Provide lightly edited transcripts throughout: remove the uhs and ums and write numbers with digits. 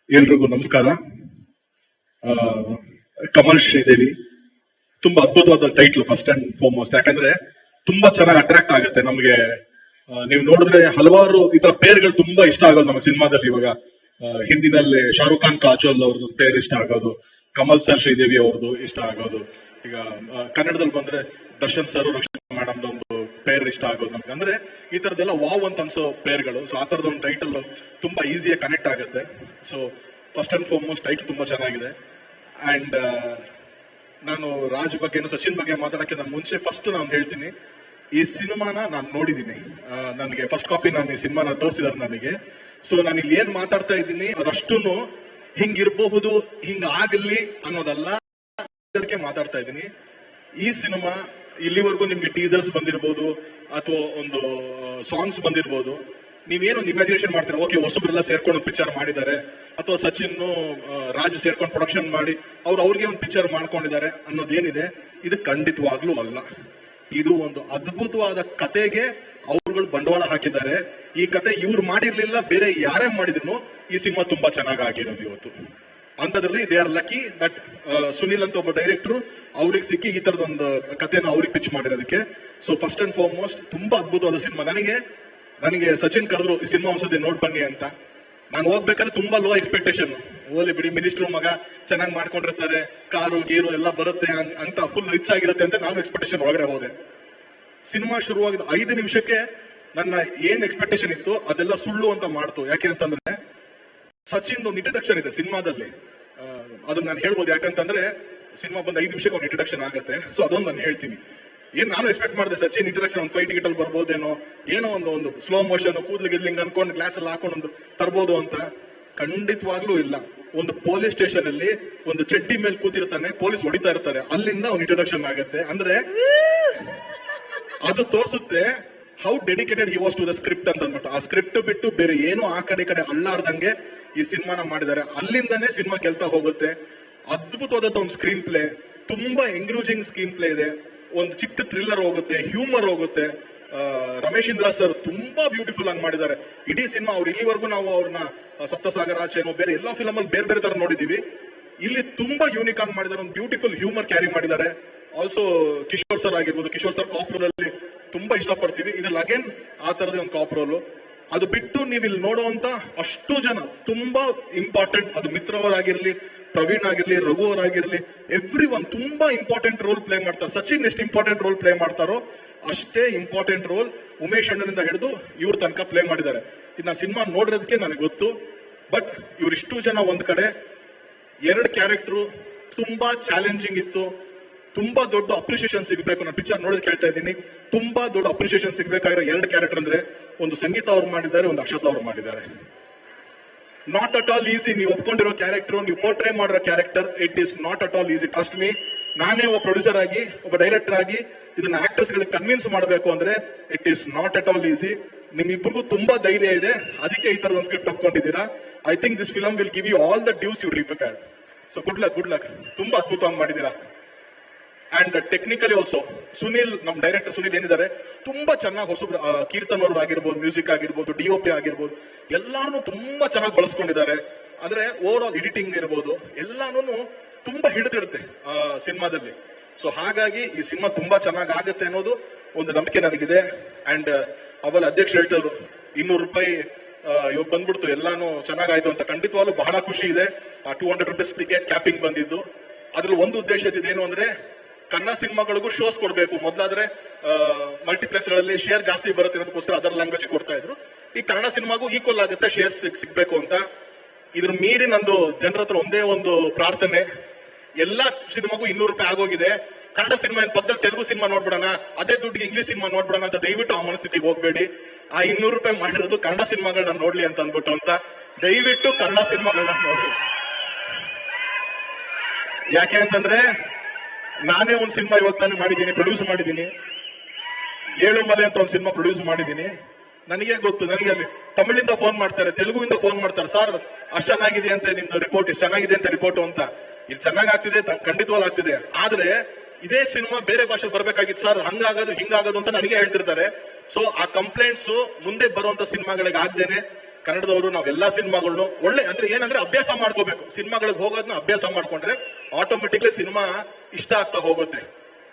ಎಲ್ರಿಗೂ ನಮಸ್ಕಾರ. ಕಮಲ್ ಶ್ರೀದೇವಿ ತುಂಬಾ ಅದ್ಭುತವಾದ ಟೈಟ್ಲ್ ಫಸ್ಟ್ ಅಂಡ್ ಫಾರ್ಮೋಸ್ಟ್. ಯಾಕಂದ್ರೆ ತುಂಬಾ ಚೆನ್ನಾಗಿ ಅಟ್ರಾಕ್ಟ್ ಆಗುತ್ತೆ ನಮಗೆ. ನೀವು ನೋಡಿದ್ರೆ ಹಲವಾರು ಈ ತರ ಪೇರ್ಗಳು ತುಂಬಾ ಇಷ್ಟ ಆಗೋದು ನಮ್ಮ ಸಿನಿಮಾದಲ್ಲಿ. ಇವಾಗ ಹಿಂದಿನಲ್ಲಿ ಶಾರುಖ್ ಖಾನ್ ಕಾಜೋಲ್ ಅವ್ರದ್ದು ಪೇರ್ ಇಷ್ಟ ಆಗೋದು, ಕಮಲ್ ಸರ್ ಶ್ರೀದೇವಿ ಅವ್ರದ್ದು ಇಷ್ಟ ಆಗೋದು. ಈಗ ಕನ್ನಡದಲ್ಲಿ ಬಂದ್ರೆ ದರ್ಶನ್ ಸರ್ ರಕ್ಷಣಾ ಮೇಡಮ್ ಒಂದು ಪೇರ್ ಇಷ್ಟ ಆಗೋದು ನಮ್ಗೆ. ಅಂದ್ರೆ ಈ ತರದೆಲ್ಲ ವಾವ್ ಅಂತ ಅನ್ಸೋ ಪೇರ್ಗಳು. ಸೊ ಆ ತರದ ಒಂದು ಟೈಟಲ್ ತುಂಬಾ ಈಸಿಯಾಗಿ ಕನೆಕ್ಟ್ ಆಗುತ್ತೆ. So first and foremost title ತುಂಬಾ ಚೆನ್ನಾಗಿದೆ. ಅಂಡ್ ನಾನು ರಾಜ್ ಬಗ್ಗೆ ಸಚಿನ್ ಬಗ್ಗೆ ಮಾತಾಡಕ್ಕೆ ನಾನು ಮುಂಚೆ ಫಸ್ಟ್ ನಾನು ಹೇಳ್ತೀನಿ, ಈ ಸಿನಿಮಾನ ನಾನು ನೋಡಿದ್ದೀನಿ. ನನಗೆ ಫಸ್ಟ್ ಕಾಪಿ ನಾನು ಈ ಸಿನಿಮಾನ ತೋರಿಸಿದಾರೆ ನನಗೆ. ಸೊ ನಾನು ಇಲ್ಲಿ ಏನ್ ಮಾತಾಡ್ತಾ ಇದ್ದೀನಿ ಅದಷ್ಟು ಹಿಂಗಿರಬಹುದು, ಹಿಂಗಾಗಲಿ ಅನ್ನೋದಲ್ಲ, ಮಾತಾಡ್ತಾ ಇದ್ದೀನಿ. ಈ ಸಿನಿಮಾ ಇಲ್ಲಿವರೆಗೂ ನಿಮ್ಗೆ ಟೀಸರ್ಸ್ ಬಂದಿರಬಹುದು ಅಥವಾ ಒಂದು ಸಾಂಗ್ಸ್ ಬಂದಿರಬಹುದು. ನೀವೇನೊಂದು ಇಮ್ಯಾಜಿನೇಷನ್ ಮಾಡ್ತೀರಾ, ಓಕೆ ಹೊಸಬ್ರೆಲ್ಲ ಸೇರ್ಕೊಂಡು ಪಿಕ್ಚರ್ ಮಾಡಿದ್ದಾರೆ ಅಥವಾ ಸಚಿನ್ ರಾಜ್ ಸೇರ್ಕೊಂಡು ಪ್ರೊಡಕ್ಷನ್ ಮಾಡಿ ಅವ್ರಿಗೆ ಒಂದು ಪಿಕ್ಚರ್ ಮಾಡ್ಕೊಂಡಿದ್ದಾರೆ ಅನ್ನೋದೇನಿದೆ, ಇದು ಖಂಡಿತವಾಗ್ಲೂ ಅಲ್ಲ. ಇದು ಒಂದು ಅದ್ಭುತವಾದ ಕತೆಗೆ ಅವ್ರುಗಳು ಬಂಡವಾಳ ಹಾಕಿದ್ದಾರೆ. ಈ ಕತೆ ಇವ್ರು ಮಾಡಿರ್ಲಿಲ್ಲ, ಬೇರೆ ಯಾರೇ ಮಾಡಿದ್ರು ಈ ಸಿನಿಮಾ ತುಂಬಾ ಚೆನ್ನಾಗಿ ಆಗಿರೋದು ಇವತ್ತು. ಅಂತದ್ರಲ್ಲಿ they are lucky that Sunil ಅಂತ ಒಬ್ಬ ಡೈರೆಕ್ಟರ್ ಅವ್ರಿಗೆ ಸಿಕ್ಕಿ ಈ ತರದೊಂದು ಕಥೆನ ಅವ್ರಿಗೆ ಪಿಚ್ ಮಾಡಿರೋದಕ್ಕೆ. ಸೊ ಫಸ್ಟ್ ಅಂಡ್ ಫಾರ್ಮೋಸ್ಟ್ ತುಂಬಾ ಅದ್ಭುತವಾದ ಸಿನಿಮಾ. ನನಗೆ ಸಚಿನ್ ಕರೆದ್ರು ಈ ಸಿನಿಮಾ ಒಂದ್ಸತಿ ನೋಡ್ ಬನ್ನಿ ಅಂತ. ನಾನು ಹೋಗ್ಬೇಕಾದ್ರೆ ತುಂಬಾ ಲೋ ಎಕ್ಸ್ಪೆಕ್ಟೇಷನ್, ಓಲಿ ಬಿಡಿ ಮಿನಿಸ್ಟರ್ ಮಗ ಚೆನ್ನಾಗಿ ಮಾಡ್ಕೊಂಡಿರ್ತಾರೆ, ಕಾರು ಗೀರು ಎಲ್ಲ ಬರುತ್ತೆ ಅಂತ ಫುಲ್ ರಿಚ್ ಆಗಿರುತ್ತೆ ಅಂತ ನಾನು ಎಕ್ಸ್ಪೆಕ್ಟೇಷನ್ ಒಳಗಡೆ ಹೋದೆ. ಸಿನಿಮಾ ಶುರುವಾಗಿದ್ದ 5 ನಿಮಿಷಕ್ಕೆ ನನ್ನ ಏನ್ ಎಕ್ಸ್ಪೆಕ್ಟೇಷನ್ ಇತ್ತು ಅದೆಲ್ಲ ಸುಳ್ಳು ಅಂತ ಮಾಡ್ತು. ಯಾಕೆ ಅಂತಂದ್ರೆ ಸಚಿನ್ ಒಂದು ಇಂಟ್ರಡಕ್ಷನ್ ಇದೆ ಸಿನಿಮಾದಲ್ಲಿ, ಅದನ್ನ ನಾನು ಹೇಳ್ಬೋದು. ಯಾಕಂತಂದ್ರೆ ಸಿನಿಮಾ ಬಂದ 5 ನಿಮಿಷಕ್ಕೆ ಒಂದು ಇಂಟ್ರಡಕ್ಷನ್ ಆಗುತ್ತೆ. ಸೊ ಅದೊಂದು ನಾನು ಹೇಳ್ತೀನಿ. ನಾನು ಎಕ್ಸ್ಪೆಕ್ಟ್ ಮಾಡಿದೆ ಸಚಿನ್ ಇಂಟ್ರಡಕ್ಷನ್ ಒಂದು 5 ಟಿಕೆಟ್ ಅಲ್ಲಿ ಬರ್ಬೋದೇನೋ, ಏನೋ ಒಂದು ಸ್ಲೋ ಮೋಷನ್ ಕೂದ್ಲು ಗಿದ್ಲಿಂಗ್ ಅನ್ಕೊಂಡು ಗ್ಲಾಸ್ ಅಲ್ಲಿ ಹಾಕೊಂಡು ಒಂದು ತರ್ಬೋದು ಅಂತ. ಖಂಡಿತವಾಗ್ಲೂ ಇಲ್ಲ. ಒಂದು ಪೊಲೀಸ್ ಸ್ಟೇಷನ್ ಅಲ್ಲಿ ಒಂದು ಚಡ್ಡಿ ಮೇಲೆ ಕೂತಿರ್ತಾನೆ, ಪೊಲೀಸ್ ಹೊಡಿತಾ ಇರ್ತಾರೆ, ಅಲ್ಲಿಂದ ಒಂದು ಇಂಟ್ರಡಕ್ಷನ್ ಆಗುತ್ತೆ. ಅಂದ್ರೆ ಅದು ತೋರಿಸುತ್ತೆ how dedicated he was to the script ಅಂತ ಅಂದ್ಬಿಟ್ಟು. ಆ ಸ್ಕ್ರಿಪ್ಟ್ ಬಿಟ್ಟು ಬೇರೆ ಏನು ಆ ಕಡೆ ಅಲ್ಲಾಡ್ದಂಗೆ ಈ ಸಿನಿಮಾನ ಮಾಡಿದ್ದಾರೆ. ಅಲ್ಲಿಂದನೇ ಸಿನಿಮಾ ಗೆಲ್ತಾ ಹೋಗುತ್ತೆ. ಅದ್ಭುತವಾದ ಒಂದು ಸ್ಕ್ರೀನ್ ಪ್ಲೇ, ತುಂಬಾ ಎಂಗ್ರೂಜಿಂಗ್ ಸ್ಕ್ರೀನ್ ಪ್ಲೇ ಇದೆ. ಒಂದು ಚಿಕ್ಕ ಥ್ರಿಲ್ಲರ್ ಹೋಗುತ್ತೆ, ಹ್ಯೂಮರ್ ಹೋಗುತ್ತೆ. ರಮೇಶ್ ಇಂದ್ರ ಸರ್ ತುಂಬಾ ಬ್ಯೂಟಿಫುಲ್ ಆಗಿ ಮಾಡಿದ್ದಾರೆ ಇಡೀ ಸಿನಿಮಾ. ಅವ್ರು ಇಲ್ಲಿವರೆಗೂ ನಾವು ಅವ್ರನ್ನ ಸಪ್ತಸಾಗರ ಆಚೆನೋ ಬೇರೆ ಎಲ್ಲಾ ಫಿಲಮ್ ಅಲ್ಲಿ ಬೇರೆ ತರ ನೋಡಿದೀವಿ. ಇಲ್ಲಿ ತುಂಬಾ ಯೂನಿಕ್ ಆಗಿ ಮಾಡಿದ್ದಾರೆ, ಒಂದು ಬ್ಯೂಟಿಫುಲ್ ಹ್ಯೂಮರ್ ಕ್ಯಾರಿ ಮಾಡಿದ್ದಾರೆ. ಆಲ್ಸೋ ಕಿಶೋರ್ ಸರ್ ಆಗಿರ್ಬೋದು, ಕಿಶೋರ್ ಸರ್ ಕಾಪ್ ರೋಲ್ ಅಲ್ಲಿ ತುಂಬಾ ಇಷ್ಟಪಡ್ತೀವಿ. ಇದ್ರಲ್ಲಿ ಅಗೇನ್ ಆ ತರದೇ ಒಂದು ಕಾಪ್ ರೋಲ್. ಅದು ಬಿಟ್ಟು ನೀವು ಇಲ್ಲಿ ನೋಡುವಂತ ಅಷ್ಟು ಜನ ತುಂಬಾ ಇಂಪಾರ್ಟೆಂಟ್, ಅದು ಮಿತ್ರವರಾಗಿರ್ಲಿ, ಪ್ರವೀಣ್ ಆಗಿರ್ಲಿ, ರಘು ಅವರಾಗಿರ್ಲಿ, ಎವ್ರಿ ಒನ್ ತುಂಬಾ ಇಂಪಾರ್ಟೆಂಟ್ ರೋಲ್ ಪ್ಲೇ ಮಾಡ್ತಾರೆ. ಸಚಿನ್ ಎಷ್ಟು ಇಂಪಾರ್ಟೆಂಟ್ ರೋಲ್ ಪ್ಲೇ ಮಾಡ್ತಾರೋ ಅಷ್ಟೇ ಇಂಪಾರ್ಟೆಂಟ್ ರೋಲ್ ಉಮೇಶ್ ಅಣ್ಣನಿಂದ ಹಿಡಿದು ಇವ್ರ ತನಕ ಪ್ಲೇ ಮಾಡಿದ್ದಾರೆ. ಇದನ್ನ ಸಿನಿಮಾ ನೋಡಿರೋದಕ್ಕೆ ನನಗೆ ಗೊತ್ತು. ಬಟ್ ಇವ್ರಿಷ್ಟು ಜನ ಒಂದ್ ಕಡೆ, 2 ಕ್ಯಾರೆಕ್ಟರ್ ತುಂಬಾ ಚಾಲೆಂಜಿಂಗ್ ಇತ್ತು. ತುಂಬಾ ದೊಡ್ಡ ಅಪ್ರಿಸಿಯೇಷನ್ ಸಿಗಬೇಕು. ನಾನು ಪಿಕ್ಚರ್ ನೋಡೋದು ಕೇಳ್ತಾ ಇದ್ದೀನಿ, ತುಂಬಾ ದೊಡ್ಡ ಅಪ್ರಿಸಿಯೇಷನ್ ಸಿಗಬೇಕಾಗಿರೋ 2 ಕ್ಯಾರೆಕ್ಟರ್ ಅಂದ್ರೆ ಒಂದು ಸಂಗೀತ ಅವ್ರು ಮಾಡಿದ್ದಾರೆ, ಒಂದು ಅಕ್ಷತಾ ಅವ್ರು ಮಾಡಿದ್ದಾರೆ. Not at all easy. ನೀವು ಒಪ್ಕೊಂಡಿರೋ ಕ್ಯಾರೆಕ್ಟರ್, ನೀವು ಪೋರ್ಟ್ರೇ ಮಾಡಿರೋ character, it is not at all easy. Trust me, ನಾನೇ ಒಬ್ಬ ಪ್ರೊಡ್ಯೂಸರ್ ಆಗಿ, ಒಬ್ಬ ಡೈರೆಕ್ಟರ್ ಆಗಿ ಇದನ್ನ ಆಕ್ಟರ್ಸ್ ಗಳಿಗೆ ಕನ್ವಿನ್ಸ್ ಮಾಡಬೇಕು ಅಂದ್ರೆ it is not at all easy. ನಿಮ್ಮಿಬ್ಬರಿಗೂ ತುಂಬಾ ಧೈರ್ಯ ಇದೆ, ಅದಕ್ಕೆ ಈ ತರದ ಒಂದು ಸ್ಕ್ರಿಪ್ಟ್ ಒಪ್ಕೊಂಡಿದ್ದೀರಾ. I think this film will give you all the dues you reprepared. So good luck. ತುಂಬಾ ಅದ್ಭುತವಾಗಿ ಮಾಡಿದ್ದೀರಾ. ಅಂಡ್ ಟೆಕ್ನಿಕಲಿ ಆಲ್ಸೋ ಸುನಿಲ್, ನಮ್ಮ ಡೈರೆಕ್ಟರ್ ಸುನಿಲ್ ಏನಿದ್ದಾರೆ ತುಂಬಾ ಚೆನ್ನಾಗಿ ಹೊಸಬ್ರು, ಕೀರ್ತನ್ ಅವರು ಆಗಿರ್ಬೋದು, ಮ್ಯೂಸಿಕ್ ಆಗಿರ್ಬೋದು, DOP ಆಗಿರ್ಬೋದು, ಎಲ್ಲಾನು ತುಂಬಾ ಚೆನ್ನಾಗಿ ಬಳಸ್ಕೊಂಡಿದ್ದಾರೆ. ಅಂದ್ರೆ ಓವರ್ ಆಲ್ ಎಡಿಟಿಂಗ್ ಇರ್ಬೋದು, ಎಲ್ಲಾನು ತುಂಬಾ ಹಿಡಿದಿರುತ್ತೆ ಸಿನಿಮಾದಲ್ಲಿ. ಸೊ ಹಾಗಾಗಿ ಈ ಸಿನಿಮಾ ತುಂಬಾ ಚೆನ್ನಾಗಿ ಆಗುತ್ತೆ ಅನ್ನೋದು ಒಂದು ನಂಬಿಕೆ ನನಗಿದೆ. ಅಂಡ್ ಅವಲ್ಲ ಅಧ್ಯಕ್ಷ ಹೇಳ್ತಾರೆ ₹200 ಇವಾಗ ಬಂದ್ಬಿಡ್ತು, ಎಲ್ಲಾನು ಚೆನ್ನಾಗಾಯ್ತು ಅಂತ. ಖಂಡಿತವಾಗ್ಲೂ ಬಹಳ ಖುಷಿ ಇದೆ. ₹200 ಟಿಕೆಟ್ ಕ್ಯಾಪಿಂಗ್ ಬಂದಿದ್ದು. ಅದ್ರಲ್ಲಿ ಒಂದು ಉದ್ದೇಶ ಇದ್ದೇನು ಅಂದ್ರೆ ಕನ್ನಡ ಸಿನಿಮಾಗಳಿಗೂ ಶೋಸ್ ಕೊಡಬೇಕು. ಮೊದಲಾದ್ರೆ ಮಲ್ಟಿಪ್ಲೆಕ್ಸ್ ಗಳಲ್ಲಿ ಶೇರ್ ಜಾಸ್ತಿ ಬರುತ್ತೆ ಅನ್ನೋದಕ್ಕೋಸ್ಕರ ಅದರ್ ಲ್ಯಾಂಗ್ವೇಜ್ ಕೊಡ್ತಾ ಇದ್ರು. ಈ ಕನ್ನಡ ಸಿನಿಮಾಗೂ ಈಕ್ವಲ್ ಆಗುತ್ತೆ ಶೇರ್ ಸಿಗ್ಬೇಕು ಅಂತ. ಇದ್ರ ಮೀರಿ ನಂದು ಜನರ ಹತ್ರ ಒಂದೇ ಒಂದು ಪ್ರಾರ್ಥನೆ, ಎಲ್ಲಾ ಸಿನಿಮಾಗೂ ₹200 ಆಗೋಗಿದೆ. ಕನ್ನಡ ಸಿನಿಮಾ ಪಕ್ಕದಲ್ಲಿ ತೆಲುಗು ಸಿನಿಮಾ ನೋಡ್ಬಿಡೋಣ, ಅದೇ ದುಡ್ಡಿಗೆ ಇಂಗ್ಲಿಷ್ ಸಿನಿಮಾ ನೋಡ್ಬಿಡೋಣ ಅಂತ ದಯವಿಟ್ಟು ಆ ಮನಸ್ಥಿತಿಗೆ ಹೋಗ್ಬೇಡಿ. ಆ ₹200 ಮಾಡಿರೋದು ಕನ್ನಡ ಸಿನಿಮಾಗಳನ್ನ ನೋಡ್ಲಿ ಅಂತ ಅಂದ್ಬಿಟ್ಟು ಅಂತ. ದಯವಿಟ್ಟು ಕನ್ನಡ ಸಿನಿಮಾಗಳನ್ನ ನೋಡ್ಲಿ. ಯಾಕೆ ಅಂತಂದ್ರೆ ನಾನೇ ಒಂದು ಸಿನಿಮಾ ಇವತ್ತು ನಾನು ಮಾಡಿದ್ದೀನಿ, ಪ್ರೊಡ್ಯೂಸ್ ಮಾಡಿದ್ದೀನಿ. 7 ಮಲೆ ಅಂತ ಒಂದು ಸಿನಿಮಾ ಪ್ರೊಡ್ಯೂಸ್ ಮಾಡಿದ್ದೀನಿ. ನನಗೆ ಗೊತ್ತು, ನನಗೆ ಅಲ್ಲಿ ತಮಿಳಿಂದ ಫೋನ್ ಮಾಡ್ತಾರೆ, ತೆಲುಗುವಿಂದ ಫೋನ್ ಮಾಡ್ತಾರೆ, ಸರ್ ಅಷ್ಟು ಚೆನ್ನಾಗಿದೆ ಅಂತ ನಿಮ್ದು ರಿಪೋರ್ಟ್, ಇಷ್ಟು ಚೆನ್ನಾಗಿದೆ ಅಂತ ರಿಪೋರ್ಟ್ ಅಂತ. ಇಲ್ಲಿ ಚೆನ್ನಾಗಿ ಆಗ್ತಿದೆ, ಖಂಡಿತವಾಗ್ಲೂ ಆಗ್ತಿದೆ. ಆದ್ರೆ ಇದೇ ಸಿನಿಮಾ ಬೇರೆ ಭಾಷೆ ಬರ್ಬೇಕಾಗಿತ್ತು ಸರ್, ಹಂಗಾಗೋದು ಹಿಂಗಾಗೋದು ಅಂತ ನನಗೆ ಹೇಳ್ತಿರ್ತಾರೆ. ಸೊ ಆ ಕಂಪ್ಲೇಂಟ್ಸ್ ಮುಂದೆ ಬರುವಂತ ಸಿನಿಮಾಗಳಿಗೆ ಆಗ್ದೇನೆ ಕನ್ನಡದವರು ನಾವೆಲ್ಲಾ ಸಿನಿಮಾಗಳನ್ನು ಒಳ್ಳೆ ಅಂದ್ರೆ ಏನಂದ್ರೆ ಅಭ್ಯಾಸ ಮಾಡ್ಕೋಬೇಕು. ಸಿನಿಮಾಗಳಿಗೆ ಹೋಗೋದನ್ನ ಅಭ್ಯಾಸ ಮಾಡ್ಕೊಂಡ್ರೆ ಆಟೋಮೆಟಿಕ್ಲಿ ಸಿನಿಮಾ ಇಷ್ಟ ಆಗ್ತಾ ಹೋಗುತ್ತೆ.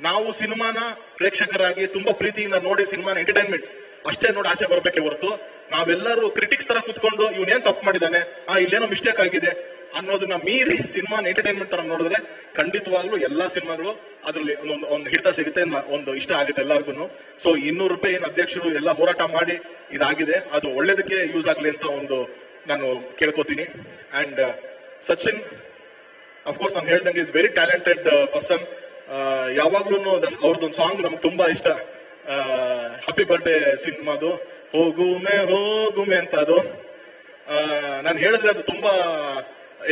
ನಾವು ಸಿನಿಮಾನ ಪ್ರೇಕ್ಷಕರಾಗಿ ತುಂಬಾ ಪ್ರೀತಿಯಿಂದ ನೋಡಿ ಸಿನಿಮಾನ ಎಂಟರ್ಟೈನ್ಮೆಂಟ್ ಅಷ್ಟೇ ನೋಡಿ ಆಸೆ ಬರ್ಬೇಕೆ ಹೊರತು ನಾವೆಲ್ಲರೂ ಕ್ರಿಟಿಕ್ಸ್ ತರ ಕುತ್ಕೊಂಡು ಇವನೇನ್ ತಪ್ಪು ಮಾಡಿದಾನೆ, ಇಲ್ಲೇನೋ ಮಿಸ್ಟೇಕ್ ಆಗಿದೆ ಅನ್ನೋದನ್ನ ಮೀರಿ ಸಿನಿಮಾನ ಎಂಟರ್ಟೈನ್ಮೆಂಟ್ ತರ ನೋಡಿದ್ರೆ ಖಂಡಿತವಾಗ್ಲೂ ಎಲ್ಲಾ ಸಿನಿಮಾಗಳು ಅದ್ರಲ್ಲಿ ಒಂದು ಹಿಡಿತ ಸಿಗುತ್ತೆ, ಒಂದು ಇಷ್ಟ ಆಗುತ್ತೆ ಎಲ್ಲರಿಗೂ. ಸೊ 200 ರೂಪಾಯಿ ಏನು ಅಧ್ಯಕ್ಷರು ಎಲ್ಲ ಹೋರಾಟ ಮಾಡಿ ಇದಾಗಿದೆ, ಅದು ಒಳ್ಳೇದಕ್ಕೆ ಯೂಸ್ ಆಗ್ಲಿ ಅಂತ ಒಂದು ನಾನು ಕೇಳ್ಕೊತೀನಿ. ಅಂಡ್ ಸಚಿನ್ ಅಫ್ಕೋರ್ಸ್ ನಾನು ಹೇಳ್ದಂಗೆ ಇಸ್ ವೆರಿ ಟ್ಯಾಲೆಂಟೆಡ್ ಪರ್ಸನ್. ಯಾವಾಗ್ಲೂ ಅವ್ರದ್ದೊಂದು ಸಾಂಗ್ ನಮ್ಗೆ ತುಂಬಾ ಇಷ್ಟ, ಹ್ಯಾಪಿ ಬರ್ಡೇ ಸಿನಿಮಾದು ಹೋಗುಮೆ ಅಂತ. ಅದು ನಾನು ಹೇಳಿದ್ರೆ ಅದು ತುಂಬಾ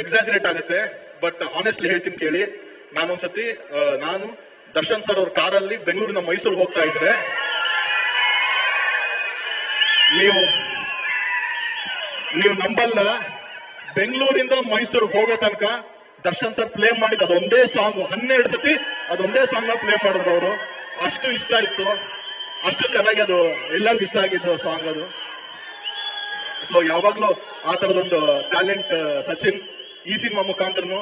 ಎಕ್ಸಾಜರೇಟ್ ಆಗುತ್ತೆ, ಬಟ್ ಆನೆಸ್ಟ್ಲಿ ಹೇಳ್ತೀನಿ ಕೇಳಿ. ನಾನೊಂದ್ಸತಿ ನಾನು ದರ್ಶನ್ ಸರ್ ಅವ್ರ ಕಾರಲ್ಲಿ ಬೆಂಗಳೂರಿನ ಮೈಸೂರು ಹೋಗ್ತಾ ಇದ್ರೆ, ನೀವು ನಂಬಲ್ಲ, ಬೆಂಗಳೂರಿಂದ ಮೈಸೂರು ಹೋಗೋ ತನಕ ದರ್ಶನ್ ಸರ್ ಪ್ಲೇ ಮಾಡಿದ ಅದೊಂದೇ ಸಾಂಗ್ 12 ಸತಿ ಅದೊಂದೇ ಸಾಂಗ್ ಪ್ಲೇ ಮಾಡಿದ್ರು ಅವರು. ಅಷ್ಟು ಇಷ್ಟ ಇತ್ತು, ಅಷ್ಟು ಚೆನ್ನಾಗಿ ಅದು ಎಲ್ಲರಿಗೂ ಇಷ್ಟ ಆಗಿದ್ದು ಸಾಂಗ್ ಅದು. ಸೊ ಯಾವಾಗ್ಲೂ ಆ ತರದೊಂದು ಟ್ಯಾಲೆಂಟ್ ಸಚಿನ್ ಈ ಸಿನಿಮಾ ಮುಖಾಂತರನು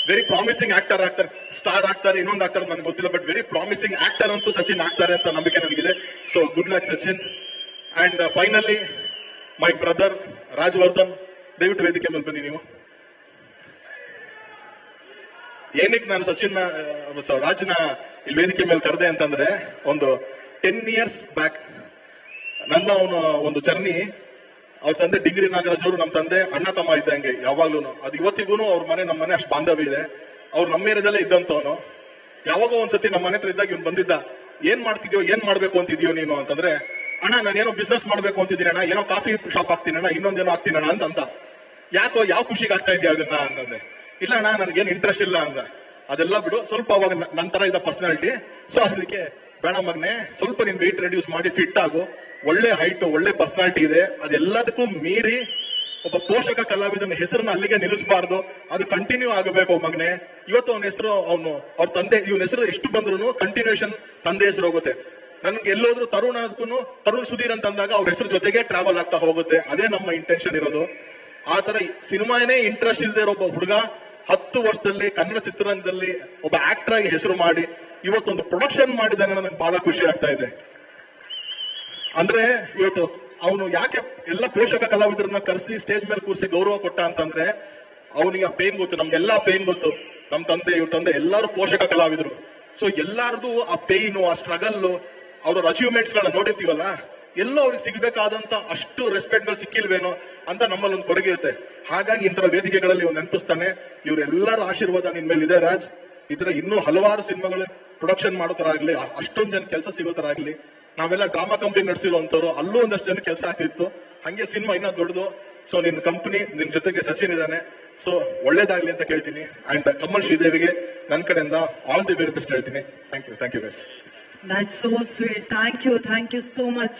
ವೆರಿ ಪ್ರಾಮಿಸಿಂಗ್ ಆಕ್ಟರ್ ಆಗ್ತಾರೆ, ಸ್ಟಾರ್ ಆಗ್ತಾರೆ, ಇನ್ನೊಂದು ಆಗ್ತಾರೆ ನನಗೆ ಗೊತ್ತಿಲ್ಲ, ಬಟ್ ವೆರಿ ಪ್ರಾಮಿಸಿಂಗ್ ಆಕ್ಟರ್ ಅಂತೂ ಸಚಿನ್ ಆಗ್ತಾರೆ ಅಂತ ನಂಬಿಕೆ ನನಗಿದೆ. So good luck Sachin. And finally my brother Rajavardhan, ದಯವಿಟ್ಟು ವೇದಿಕೆ ಮೇಲೆ ಬನ್ನಿ. ನೀವು ಏನಕ್ಕೆ ನಾನು ಸಚಿನ್ ರಾಜ್ನ ಇಲ್ಲಿ ವೇದಿಕೆ ಮೇಲೆ ಕರೆದೆ ಅಂತಂದ್ರೆ, ಒಂದು 10 years ಬ್ಯಾಕ್ ನನ್ನ ಅವನು ಒಂದು ಜರ್ನಿ. ಅವ್ರ ತಂದೆ ಡಿಗ್ರಿ ನಾಗರಾಜ್ ಅವರು ನಮ್ಮ ತಂದೆ ಅಣ್ಣ ತಮ್ಮ ಇದ್ದಂಗೆ ಯಾವಾಗ್ಲೂ. ಅದು ಇವತ್ತಿಗೂ ಅವ್ರ ಮನೆ ನಮ್ಮ ಮನೆ ಅಷ್ಟು ಬಾಂಧವ್ಯ ಇದೆ. ಅವ್ರು ನಮ್ಮ ಏರಿಯಾದಲ್ಲೇ ಇದ್ದಂತವನು. ಯಾವಾಗೋ ಒಂದ್ಸತಿ ನಮ್ಮ ಮನೆ ಹತ್ರ ಇದ್ದಾಗ ಇವ್ನು ಬಂದಿದ್ದ, ಏನ್ ಮಾಡ್ತಿದ್ಯೋ, ಏನ್ ಮಾಡ್ಬೇಕು ಅಂತಿದ್ಯೋ ನೀನು ಅಂತಂದ್ರೆ, ಅಣ್ಣ ನಾನೇನೋ ಬಿಸ್ನೆಸ್ ಮಾಡ್ಬೇಕು ಅಂತಿದ್ದೀನಿ ಅಣ್ಣ, ಏನೋ ಕಾಫಿ ಶಾಪ್ ಹಾಕ್ತೀನಿ ಅಣ್ಣ, ಇನ್ನೊಂದೇನೋ ಹಾಕ್ತೀನಿ ಅಣ್ಣ ಅಂತ. ಯಾಕೋ ಯಾವ ಖುಷಿಗೆ ಆಗ್ತಾ ಇದೆಯಾ ಅದನ್ನ ಅಂತಂದೆ. ಇಲ್ಲ ಅಣ್ಣ ನನಗೇನು ಇಂಟ್ರೆಸ್ಟ್ ಇಲ್ಲ ಅಂದ. ಅದೆಲ್ಲ ಬಿಡು, ಸ್ವಲ್ಪ ಅವಾಗ ನನ್ನ ತರ ಇದ್ದ ಪರ್ಸನಾಲಿಟಿ. ಸೊ ಅದಕ್ಕೆ ಬೇಡ ಮಗನೆ, ಸ್ವಲ್ಪ ನಿನ್ ವೆಯ್ಟ್ ರೆಡ್ಯೂಸ್ ಮಾಡಿ ಫಿಟ್ ಆಗು, ಒಳ್ಳೆ ಹೈಟ್ ಒಳ್ಳೆ ಪರ್ಸನಾಲಿಟಿ ಇದೆ, ಅದೆಲ್ಲದಕ್ಕೂ ಮೀರಿ ಒಬ್ಬ ಪೋಷಕ ಕಲಾವಿದನ ಹೆಸರನ್ನ ಅಲ್ಲಿಗೆ ನಿಲ್ಲಿಸಬಾರ್ದು, ಅದು ಕಂಟಿನ್ಯೂ ಆಗಬೇಕು ಮಗನೆ. ಇವತ್ತು ಅವನ ಹೆಸರು ಅವ್ರ ತಂದೆ ಇವನ ಹೆಸರು ಎಷ್ಟು ಬಂದ್ರು ಕಂಟಿನ್ಯೂಷನ್ ತಂದೆ ಹೆಸರು ಹೋಗುತ್ತೆ. ನನ್ಗೆ ಎಲ್ಲೋದ್ರು ತರುಣ್ ಸುಧೀರ್ ಅಂತ ಅಂದಾಗ ಅವ್ರ ಹೆಸರು ಜೊತೆಗೆ ಟ್ರಾವೆಲ್ ಆಗ್ತಾ ಹೋಗುತ್ತೆ. ಅದೇ ನಮ್ಮ ಇಂಟೆನ್ಷನ್ ಇರೋದು. ಆ ತರ ಸಿನಿಮಾನೇ ಇಂಟ್ರೆಸ್ಟ್ ಇಲ್ಲದೆ ಇರೋ ಒಬ್ಬ ಹುಡುಗ 10 ವರ್ಷದಲ್ಲಿ ಕನ್ನಡ ಚಿತ್ರರಂಗದಲ್ಲಿ ಒಬ್ಬ ಆಕ್ಟರ್ ಆಗಿ ಹೆಸರು ಮಾಡಿ ಇವತ್ತೊಂದು ಪ್ರೊಡಕ್ಷನ್ ಮಾಡಿದಾನೆ. ನನಗೆ ಬಹಳ ಖುಷಿ ಆಗ್ತಾ ಇದೆ. ಅಂದ್ರೆ ಇವತ್ತು ಅವನು ಯಾಕೆ ಎಲ್ಲ ಪೋಷಕ ಕಲಾವಿದರನ್ನ ಕರೆಸಿ ಸ್ಟೇಜ್ ಮೇಲೆ ಕೂರಿಸಿ ಗೌರವ ಕೊಟ್ಟ ಅಂತಂದ್ರೆ, ಅವನಿಗೆ ಆ ಪೇನ್ ಗೊತ್ತು, ನಮ್ಗೆಲ್ಲಾ ಪೇನ್ ಗೊತ್ತು. ನಮ್ ತಂದೆ ಇವ್ರ ತಂದೆ ಎಲ್ಲರೂ ಪೋಷಕ ಕಲಾವಿದರು. ಸೊ ಎಲ್ಲಾರ್ದು ಆ ಪೇಯ್ನು, ಆ ಸ್ಟ್ರಗಲ್, ಅವ್ರ ಅಚೀವ್ಮೆಂಟ್ಸ್ ಗಳನ್ನ ನೋಡಿರ್ತೀವಲ್ಲ, ಎಲ್ಲೋ ಅವ್ರಿಗೆ ಸಿಗ್ಬೇಕಾದಂತ ಅಷ್ಟು ರೆಸ್ಪೆಕ್ಟ್ ಗಳು ಸಿಕ್ಕಿಲ್ವೇನೋ ಅಂತ ನಮ್ಮಲ್ಲಿ ಒಂದು ಕೊರಗೆ ಇರುತ್ತೆ. ಹಾಗಾಗಿ ಇಂತರ ವೇದಿಕೆಗಳಲ್ಲಿ ಇವ್ರು ನೆನಪಿಸ್ತಾನೆ. ಇವರೆಲ್ಲರ ಆಶೀರ್ವಾದ ನಿನ್ ಮೇಲೆ ಇದೆ ರಾಜ್. ಇತರ ಇನ್ನೂ ಹಲವಾರು ಸಿನಿಮಾಗಳು ಪ್ರೊಡಕ್ಷನ್ ಮಾಡೋ ತರ ಆಗ್ಲಿ, ಅಷ್ಟೊಂದು ಜನ ಕೆಲಸ ಸಿಗೋ ತರ ಆಗ್ಲಿ. ನಾವೆಲ್ಲ ಡ್ರಾಮಾ ಕಂಪ್ನಿ ನಡೆಸಿರುವಂತವ್ರು, ಅಲ್ಲೂ ಒಂದಷ್ಟು ಜನ ಕೆಲಸ ಆಗ್ತಿತ್ತು. ಹಂಗೆ ಸಿನಿಮಾ ಇನ್ನೂ ದೊಡ್ಡದು. ಸೊ ನಿನ್ ಕಂಪನಿ, ನಿನ್ ಜೊತೆಗೆ ಸಚಿನ್ ಇದ್ದಾನೆ. ಸೊ ಒಳ್ಳೇದಾಗ್ಲಿ ಅಂತ ಕೇಳ್ತೀನಿ. ಅಂಡ್ ಕಮಲ್ ಶ್ರೀದೇವಿಗೆ ನನ್ನ ಕಡೆಯಿಂದ ಆಲ್ ದಿ ವೆರಿ ಬೆಸ್ಟ್ ಹೇಳ್ತೀನಿ. Thank you guys. That's so sweet. Thank you so much.